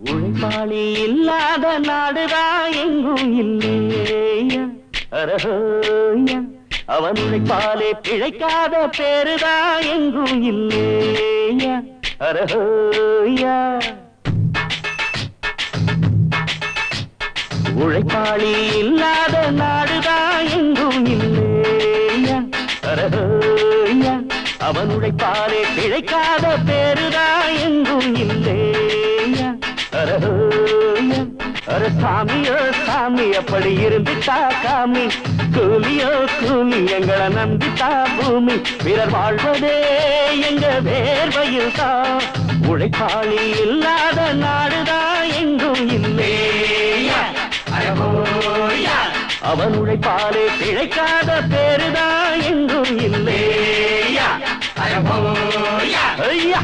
உழைப்பாளி இல்லாத நாடுதான் எங்கும் இல்லையா அரஹோயா அவன் உழைப்பாலே பிழைக்காத பேருதான் எங்கும் இல்லையா அரஹோயா உழைப்பாளி இல்லாத நாடுதான் எங்கும் இல்லையா அரஹோயா அவன் உழைப்பாலே பிழைக்காத பேருதான் எங்கும் இல்லையா அரஹோயா அர சாமியோ சாமி அப்படி இருந்துட்டா காமி கூலியோ கூலி எங்களை நம்பித்தா பூமி பிறர் வாழ்வதே எங்க வேர்வையில் தான் உழைப்பாளி இல்லாத நாடுதான் எங்கும் இல்லையா அரஹோயா அவன் உழைப்பாலே பிழைக்காத பேருதான் எங்கும் இல்லையா அரஹோயா ஐயா